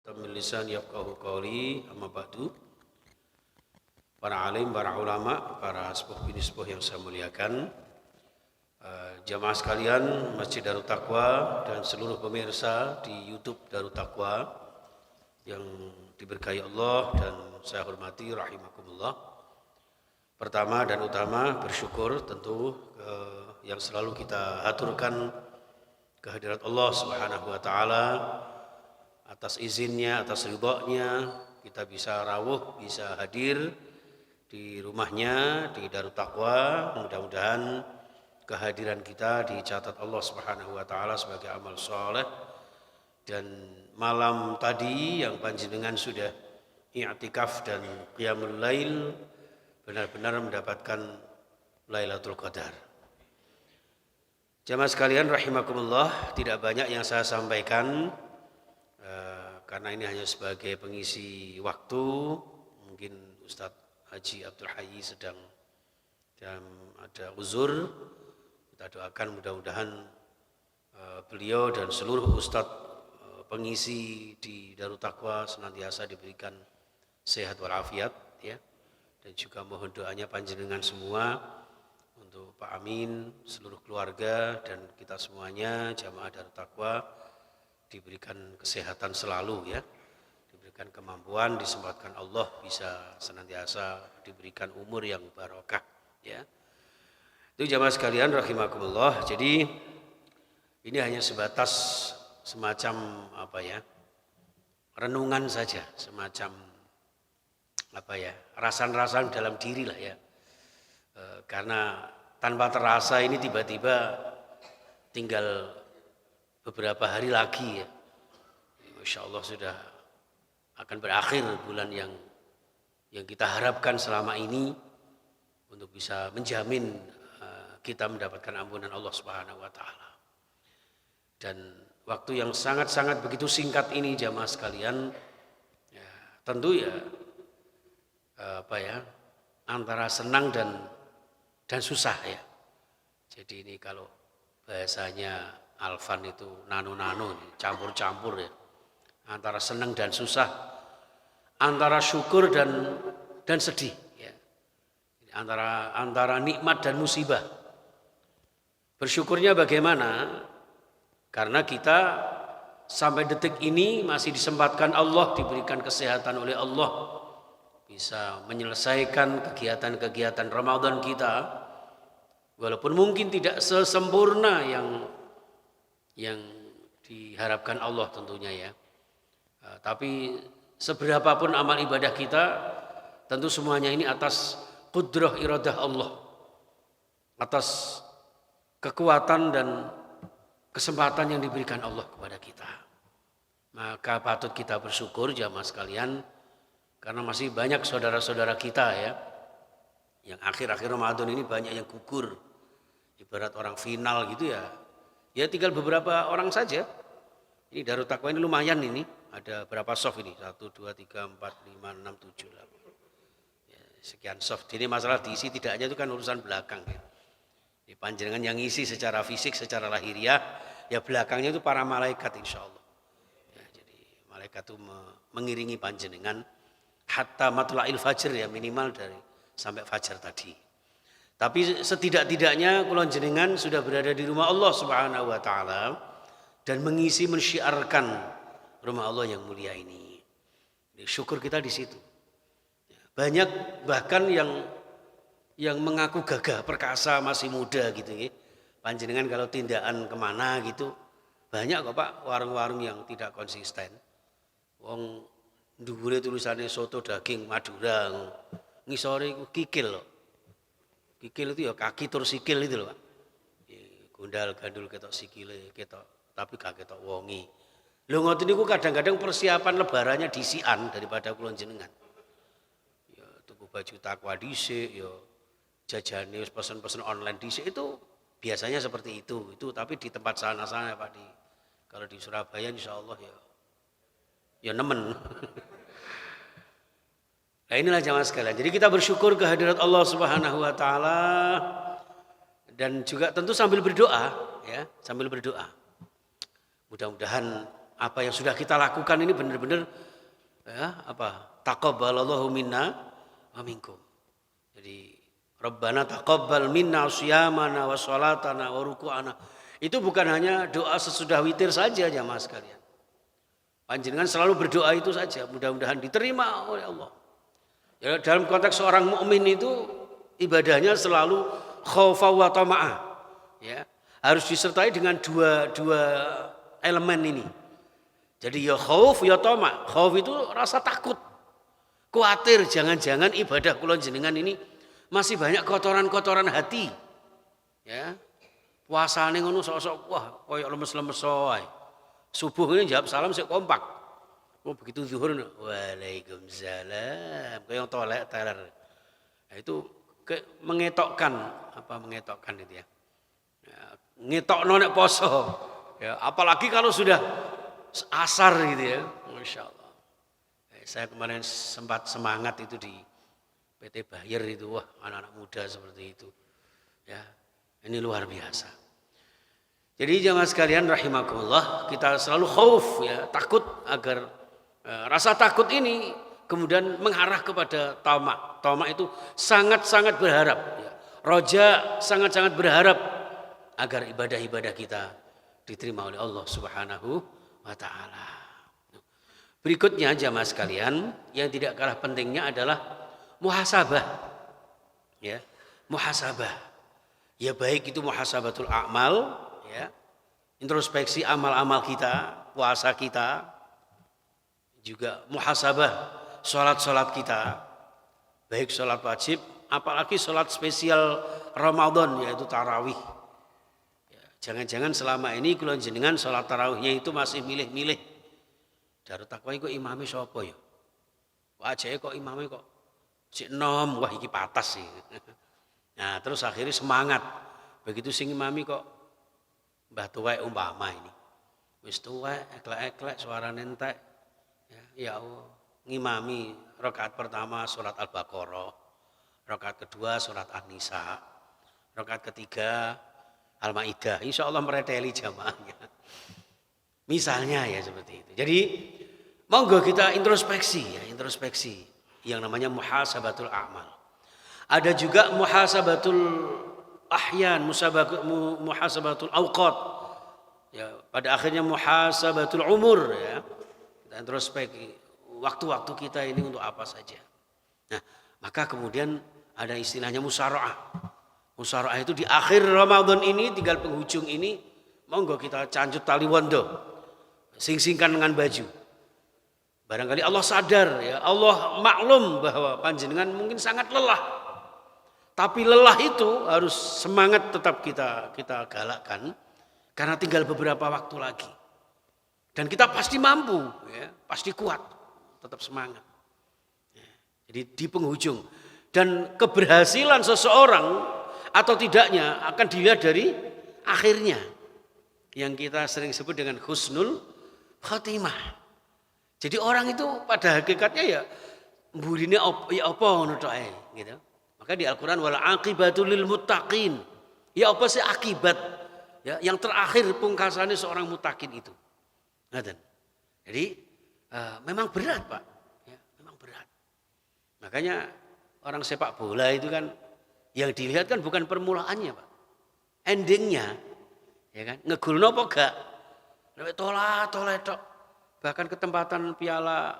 Min lisan yafqahu qawli, amma ba'du. Para alim, para ulama, para sepuh bini sepuh yang saya muliakan, jamaah sekalian Masjid Darut Taqwa dan seluruh pemirsa di YouTube Darut Taqwa yang diberkahi Allah dan saya hormati rahimakumullah. Pertama dan utama bersyukur tentu yang selalu kita haturkan kehadirat Allah Subhanahu wa taala. Atas izinnya, atas ridhonya kita bisa rawuh, bisa hadir di rumahnya di Darut Taqwa. Mudah-mudahan kehadiran kita dicatat Allah Subhanahu wa taala sebagai amal soleh. Dan malam tadi yang panjenengan sudah i'tikaf dan qiyamul lail benar-benar mendapatkan Lailatul Qadar. Jamaah sekalian rahimakumullah, tidak banyak yang saya sampaikan karena ini hanya sebagai pengisi waktu. Mungkin Ustadz Haji Abdul Hayy sedang ada uzur. Kita doakan mudah-mudahan beliau dan seluruh Ustadz pengisi di Darut Taqwa senantiasa diberikan sehat walafiat, ya. Dan juga mohon doanya panjenengan semua untuk Pak Amin, seluruh keluarga dan kita semuanya jamaah Darut Taqwa diberikan kesehatan selalu, ya, diberikan kemampuan, disempatkan Allah bisa senantiasa diberikan umur yang barokah, ya. Itu jamaah sekalian rahimakumullah. Jadi ini hanya sebatas semacam renungan saja, semacam rasan-rasan dalam diri lah, ya. Karena tanpa terasa ini tiba-tiba tinggal beberapa hari lagi, ya. Masya Allah sudah akan berakhir bulan yang kita harapkan selama ini untuk bisa menjamin kita mendapatkan ampunan Allah Subhanahu wa taala. Dan waktu yang sangat-sangat begitu singkat ini jamaah sekalian, ya, tentu antara senang dan susah, ya. Jadi ini kalau bahasanya Alfan itu nano-nano, campur-campur, ya. Antara senang dan susah, antara syukur dan sedih, ya. Antara nikmat dan musibah. Bersyukurnya bagaimana? Karena kita sampai detik ini masih disempatkan Allah, diberikan kesehatan oleh Allah, bisa menyelesaikan kegiatan-kegiatan Ramadan kita, walaupun mungkin tidak sesempurna yang diharapkan Allah tentunya, ya. Tapi seberapapun amal ibadah kita, tentu semuanya ini atas qudrah iradah Allah, atas kekuatan dan kesempatan yang diberikan Allah kepada kita. Maka patut kita bersyukur jamaah sekalian, karena masih banyak saudara-saudara kita, ya, yang akhir-akhir Ramadan ini banyak yang gugur, ibarat orang final gitu, ya. Ya tinggal beberapa orang saja. Ini Darut Taqwa ini lumayan ini. Ada berapa soft ini? 1, 2, 3, 4, 5, 6, 7, 8. Ya, sekian soft. Ini masalah diisi tidaknya itu kan urusan belakang, ya. Ini panjenengan yang isi secara fisik, secara lahiriah, ya belakangnya itu para malaikat insya Allah. Ya, jadi malaikat itu mengiringi panjenengan hatta matla'il fajr, ya, minimal dari sampai fajar tadi. Tapi setidak-tidaknya kula jenengan sudah berada di rumah Allah Subhanahu wa taala dan mengisi mensyiarkan rumah Allah yang mulia ini. Jadi syukur kita di situ. Banyak bahkan yang mengaku gagah perkasa, masih muda gitu, ya. Panjenengan kalau tindakan kemana gitu, banyak kok Pak warung-warung yang tidak konsisten. Wong dhuwure tulisannya soto daging Madura, ngisore iku kikil loh. Kikil itu ya kaki tur sikil itu loh, Pak. Gondal gandul ketok sikile ketok, tapi gak ketok wongi. Lho ngoten niku kadang-kadang persiapan lebarannya disian daripada kula jenengan. Ya tuku baju takwa dhisik, ya jajane pesen-pesen online dhisik, itu biasanya seperti itu. Itu tapi di tempat sana-sana, Pak, kalau di Surabaya insyaallah ya nemen. Nah inilah jamaah sekalian. Jadi kita bersyukur kehadirat Allah Subhanahu wa taala dan juga tentu sambil berdoa, ya, sambil berdoa. Mudah-mudahan apa yang sudah kita lakukan ini benar-benar ya, taqabbalallahu minna wa minkum. Jadi Rabbana taqabbal minna siyamana wa salatana wa ruku'ana. Itu bukan hanya doa sesudah witir saja jamaah sekalian. Panjenengan selalu berdoa itu saja, mudah-mudahan diterima oleh Allah. Ya, dalam konteks seorang mukmin itu ibadahnya selalu khaufa wa tama'ah. Ya, harus disertai dengan dua elemen ini. Jadi ya khauf ya tama'. Khauf itu rasa takut. Khawatir jangan-jangan ibadah kula jenengan ini masih banyak kotoran-kotoran hati. Ya. Puasane ngono sok-sok wah koyo lemes-lemes wae. Subuh ini jawab salam sik kompak. Oh begitu zuhur waalaikumsalam koyo tolek teler. Nah, itu mengetokkan itu ya. Ngetokno nek poso. Ya, apalagi kalau sudah asar gitu ya. Masya Allah. Saya kemarin sempat semangat itu di PT Bayer itu, wah anak-anak muda seperti itu. Ya, ini luar biasa. Jadi jamaah sekalian rahimakumullah, kita selalu khauf ya, takut agar rasa takut ini kemudian mengarah kepada tamak. Tamak itu sangat-sangat berharap. Ya. Roja sangat-sangat berharap agar ibadah-ibadah kita diterima oleh Allah Subhanahu wa ta'ala. Berikutnya jamaah sekalian, yang tidak kalah pentingnya adalah muhasabah. Ya, muhasabah. Ya baik itu muhasabatul a'mal, ya. Introspeksi amal-amal kita, puasa kita, juga muhasabah salat-salat kita. Baik salat wajib, apalagi salat spesial Ramadan yaitu tarawih. Jangan-jangan selama ini kula jenengan salat tarawihnya itu masih milih-milih. Darut takwa iku imame sapa ya? Wajahe kok imame kok sik enom, wah iki patas sih. Nah, terus akhirnya semangat. Begitu sing imami kok mbah tuwek umpama ini. Wis tuwek, eklek-eklek suarane entek. Ya Allah, ngimami rakaat pertama salat Al-Baqarah. Rakaat kedua salat An-Nisa. Rakaat ketiga Al-Maidah, insya Allah mereteli jamaahnya. Misalnya ya seperti itu. Jadi monggo kita introspeksi ya, introspeksi yang namanya muhasabatul a'mal. Ada juga muhasabatul ahyan, muhasabatul awqat. Ya, pada akhirnya muhasabatul umur ya. Kita introspeksi waktu-waktu kita ini untuk apa saja. Nah, maka kemudian ada istilahnya musara'ah. Musara'ah itu di akhir Ramadan ini, tinggal penghujung ini, monggo kita cancut tali wondo, sing-singkan dengan baju. Barangkali Allah sadar, ya Allah maklum bahwa panjenengan mungkin sangat lelah. Tapi lelah itu harus semangat tetap kita galakkan, karena tinggal beberapa waktu lagi. Dan kita pasti mampu, ya, pasti kuat, tetap semangat. Ya, jadi di penghujung. Dan keberhasilan seseorang atau tidaknya akan dilihat dari akhirnya, yang kita sering sebut dengan husnul khatimah. Jadi orang itu pada hakikatnya ya mburine apa ngono tok ae gitu. Maka di Al-Qur'an wal aqibatul lil muttaqin. Ya apa sih akibat ya yang terakhir pungkasannya seorang muttaqin itu. Ngaten. Jadi memang berat, Pak. Ya, memang berat. Makanya orang sepak bola itu kan yang dilihat kan bukan permulaannya, Pak. Endingnya, ya kan? Ngegulno apa gak? Lewat tolak tok. Bahkan ketempatan piala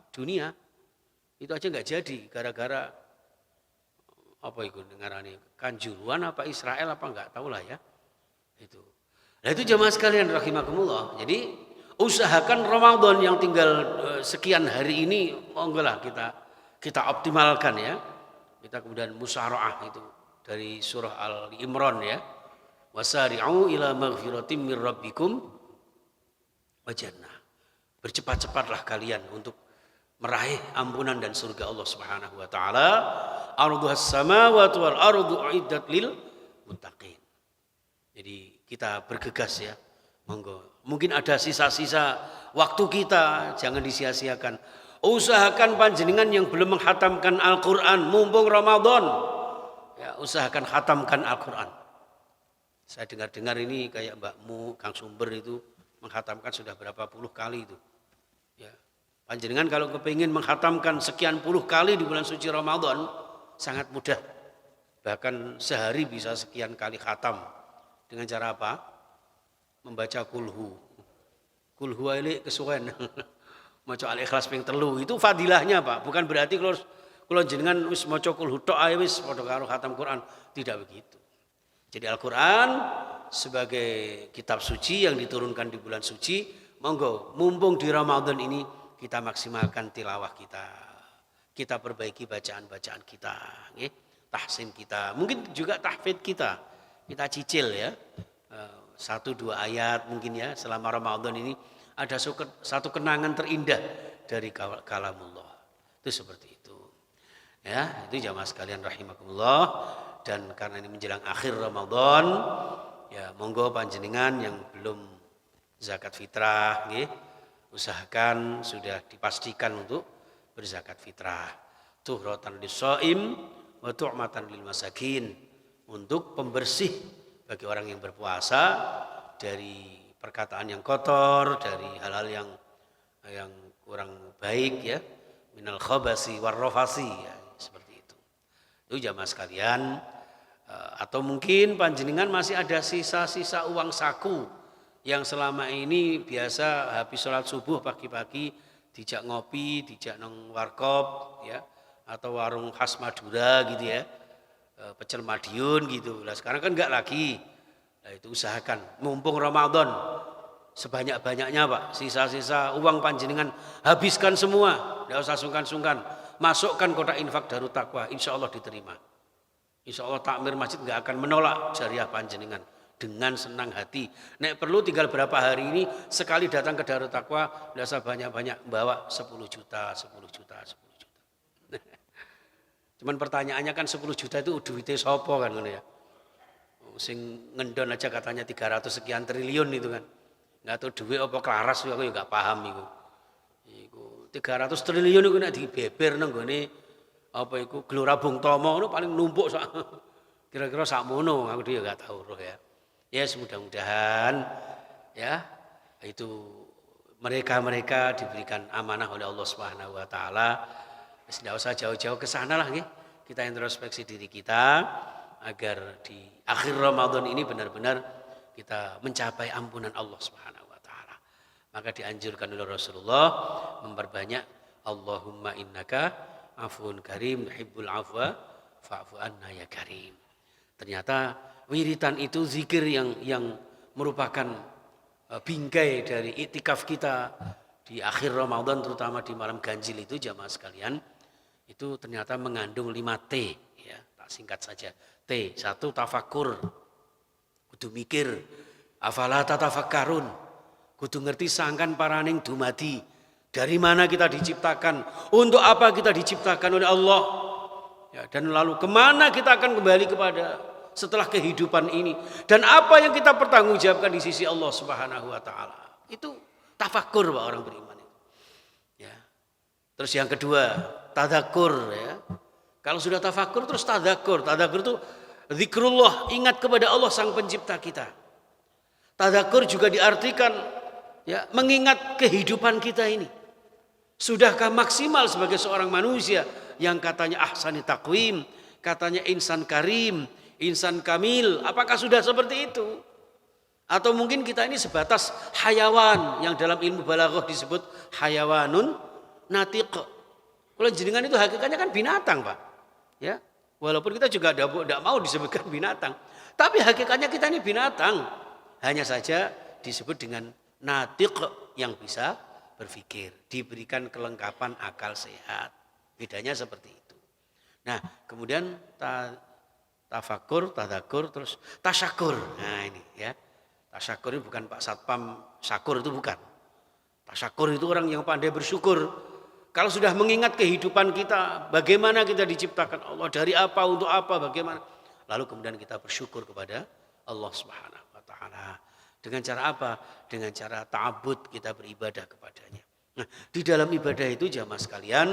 dunia itu aja nggak jadi gara-gara apa itu dengarane Kanjuruhan apa Israel apa nggak tahu lah ya. Itu. Nah itu jemaah sekalian rahimakumullah. Jadi usahakan Ramadan yang tinggal sekian hari ini monggo lah kita optimalkan ya. Kita kemudian musara'ah itu dari surah Al-Imran ya. Wasari'u ila maghfiratim mir rabbikum wa jannah. Bercepat-cepatlah kalian untuk meraih ampunan dan surga Allah Subhanahu wa taala. Ardhuhas samawati wal ardu uiddat lil muttaqin. Jadi kita bergegas ya. Monggo. Mungkin ada sisa-sisa waktu kita, jangan disia-siakan. Usahakan panjenengan yang belum menghatamkan Al-Qur'an mumpung Ramadan. Ya, usahakan khatamkan Al-Qur'an. Saya dengar-dengar ini kayak Mbakmu Kang Sumber itu menghatamkan sudah berapa puluh kali itu. Ya. Panjenengan kalau kepingin menghatamkan sekian puluh kali di bulan suci Ramadan, sangat mudah. Bahkan sehari bisa sekian kali khatam. Dengan cara apa? Membaca kulhu. Kulhu ini kesuwen. Maca Al-Ikhlas ping 3 itu fadilahnya Pak. Bukan berarti kalau jenengan wis maca kulhu tok ae wis padha karo khatam Quran, tidak begitu. Jadi Al-Quran sebagai kitab suci yang diturunkan di bulan suci, monggo mumpung di Ramadan ini kita maksimalkan tilawah kita. Kita perbaiki bacaan-bacaan kita, tahsin kita, mungkin juga tahfidz kita. Kita cicil ya. 1-2 ayat mungkin ya selama Ramadan ini ada satu kenangan terindah dari kalamullah. Itu seperti itu. Ya, itu jamaah sekalian rahimakumullah. Dan karena ini menjelang akhir Ramadan, ya monggo panjenengan yang belum zakat fitrah, usahakan sudah dipastikan untuk berzakat fitrah. Tuhratan lis-shaim wa tu'matan lil masakin, untuk pembersih bagi orang yang berpuasa dari perkataan yang kotor, dari hal-hal yang kurang baik ya, minal khabasi war rafasi ya, seperti itu. Itu jamaah sekalian. Atau mungkin panjenengan masih ada sisa-sisa uang saku yang selama ini biasa habis sholat subuh pagi-pagi dijak ngopi, dijak nang warkop ya, atau warung khas Madura gitu ya, pecel Madiun gitu. Lah sekarang kan enggak lagi. Nah, itu usahakan mumpung Ramadan sebanyak-banyaknya Pak, sisa-sisa uang panjenengan habiskan semua, enggak usah sungkan-sungkan. Masukkan kotak infak Darut Taqwa, insya Allah diterima. Insya Allah takmir masjid enggak akan menolak jariah panjenengan dengan senang hati. Nek perlu tinggal berapa hari ini sekali datang ke Darut Taqwa, enggak usah banyak-banyak bawa 10 juta. Cuman pertanyaannya kan 10 juta itu duitnya sopo kan ngono ya. Sing ngendon aja katanya 300 sekian triliun itu kan. Enggak tahu duit apa kelaras aku ya enggak paham iku. Iku 300 triliun iku nek dibeber nang gone apa iku Gelora Bung Tomo itu paling numpuk kira-kira sakmono, aku dia enggak tahu roh ya. Ya mudah-mudahan ya itu mereka diberikan amanah oleh Allah Subhanahu wa taala. Tidak usah jauh-jauh ke sana lah nggih. Kita introspeksi diri kita agar di akhir Ramadan ini benar-benar kita mencapai ampunan Allah Subhanahu wa taala. Maka dianjurkan oleh Rasulullah memperbanyak Allahumma innaka afun karim yuhibbul afwa fa'fu anna ya karim. Ternyata wiritan itu zikir yang merupakan bingkai dari iktikaf kita di akhir Ramadan, terutama di malam ganjil itu jamaah sekalian, itu ternyata mengandung 5T ya, tak singkat saja. T, 1 tafakur, kudu mikir, afala tatafakkarun, kudu ngerti sangkan paraning dumadi, dari mana kita diciptakan, untuk apa kita diciptakan oleh Allah ya, dan lalu kemana kita akan kembali kepada setelah kehidupan ini, dan apa yang kita pertanggungjawabkan di sisi Allah Subhanahu wa taala. Itu tafakur Pak orang beriman itu. Ya. Terus yang kedua, tadzakur ya. Kalau sudah tafakur terus tadzakur. Tadzakur itu zikrullah, ingat kepada Allah sang pencipta kita. Tadzakur juga diartikan ya, mengingat kehidupan kita ini. Sudahkah maksimal sebagai seorang manusia yang katanya ahsani taqwim, katanya insan karim, insan kamil, apakah sudah seperti itu? Atau mungkin kita ini sebatas hayawan yang dalam ilmu balaghah disebut hayawanun natiq. Kalau jenengan itu hakikatnya kan binatang, Pak. Ya. Walaupun kita juga tidak mau disebutkan binatang, tapi hakikatnya kita ini binatang. Hanya saja disebut dengan natiq yang bisa berpikir, diberikan kelengkapan akal sehat. Bedanya seperti itu. Nah, kemudian tafakur, tadzakur, terus tasyakur. Nah, ini ya. Tasyakur itu bukan Pak Satpam Syakur, itu bukan. Tasyakur itu orang yang pandai bersyukur. Kalau sudah mengingat kehidupan kita, bagaimana kita diciptakan Allah, dari apa, untuk apa, bagaimana. Lalu kemudian kita bersyukur kepada Allah Subhanahu wa taala. Dengan cara apa? Dengan cara ta'abbud, kita beribadah kepadanya. Nah, di dalam ibadah itu jamaah sekalian,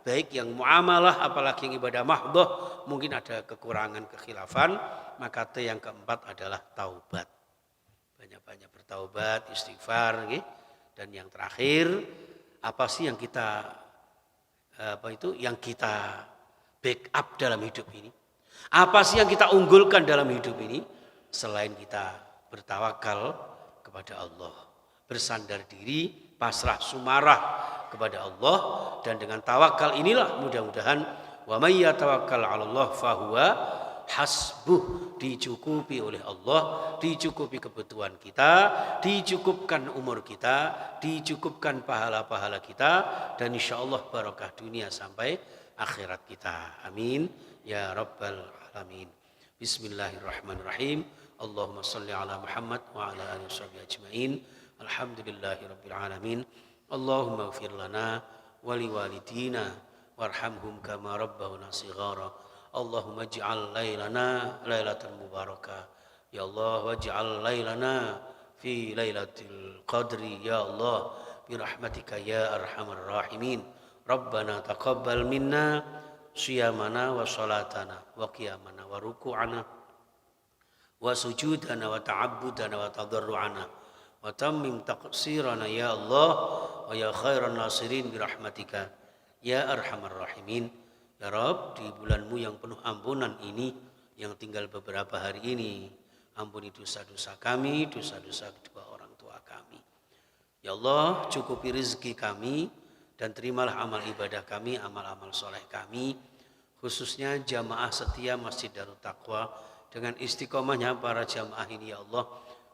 baik yang muamalah apalagi yang ibadah mahdhah, mungkin ada kekurangan kekhilafan, maka yang keempat adalah taubat. banyak-banyak bertaubat, istighfar, nggih. Dan yang terakhir, apa sih yang kita yang kita backup dalam hidup ini? Apa sih yang kita unggulkan dalam hidup ini selain kita bertawakal kepada Allah, bersandar diri, pasrah sumarah kepada Allah, dan dengan tawakal inilah mudah-mudahan wa may yatawakkal 'alallah fahuwa hasbuh, dicukupi oleh Allah, dicukupi kebutuhan kita, dicukupkan umur kita, dicukupkan pahala-pahala kita, dan insyaallah barokah dunia sampai akhirat kita. Amin ya rabbal alamin. Bismillahirrahmanirrahim. Allahumma shalli ala Muhammad wa ala alihi washabbihi ajmain. Alhamdulillahirabbil alamin. Allahumma ighfir lana wa liwalidina warhamhum kama rabbawna shighara. Allahumma ij'al lailana lailatan mubarakah. Ya Allah, waj'al lailana fi lailatul qadri ya Allah bi rahmatika ya arhamar rahimin. Rabbana taqabbal minna shiyamana wa salatana wa qiyamana wa ruku'ana wa sujudana wa ta'abbudana wa tadarru'ana wa tammim taqsirana ya Allah wa ya khairan nasirin bi rahmatika ya arhamar rahimin. Ya Rabb, di bulanmu yang penuh ampunan ini, yang tinggal beberapa hari ini, ampuni dosa-dosa kami, dosa-dosa kedua orang tua kami. Ya Allah, cukupi rezeki kami dan terimalah amal ibadah kami, amal-amal soleh kami, khususnya jamaah setia Masjid Darut Taqwa, dengan istiqomahnya para jamaah ini ya Allah,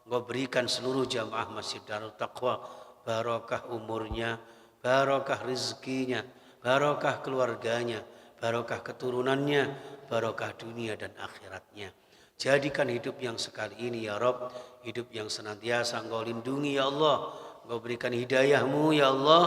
Engkau berikan seluruh jamaah Masjid Darut Taqwa barokah umurnya, barokah rezekinya, barokah keluarganya, barokah keturunannya, barokah dunia dan akhiratnya. Jadikan hidup yang sekali ini ya Rabb, hidup yang senantiasa Engkau lindungi ya Allah. Engkau berikan hidayah-Mu ya Allah,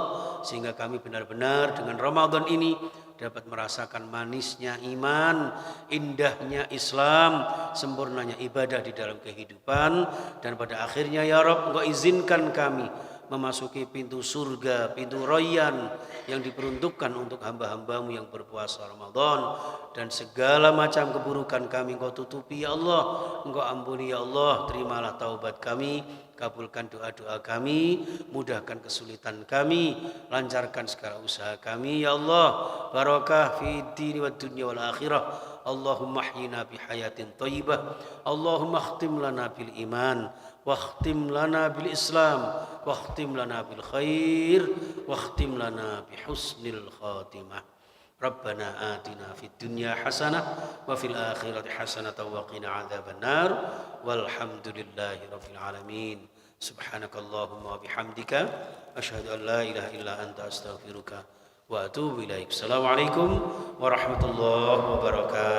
sehingga kami benar-benar dengan Ramadan ini dapat merasakan manisnya iman, indahnya Islam, sempurnanya ibadah di dalam kehidupan. Dan pada akhirnya ya Rabb, Engkau izinkan kami memasuki pintu surga, pintu Rayyan yang diperuntukkan untuk hamba-hambamu yang berpuasa Ramadan, dan segala macam keburukan kami Engkau tutupi ya Allah, Engkau ampuni ya Allah. Terimalah taubat kami, kabulkan doa-doa kami, mudahkan kesulitan kami, lancarkan segala usaha kami ya Allah. Barakah fi dini wa dunya wal akhirah. Allahumma ahyina bi hayatin thayyibah. Allahumma khtim lana bil iman, واختم لنا بالإسلام، واختم لنا بالخير، واختم لنا بحسن الخاتمة. ربنا آتنا في الدنيا حسنة وفي الآخرة حسنة وقنا عذاب النار والحمد لله رب العالمين. سبحانك اللهم وبحمدك أشهد أن لا إله إلا أنت أستغفرك وأتوب إليك. السلام عليكم ورحمة الله وبركاته.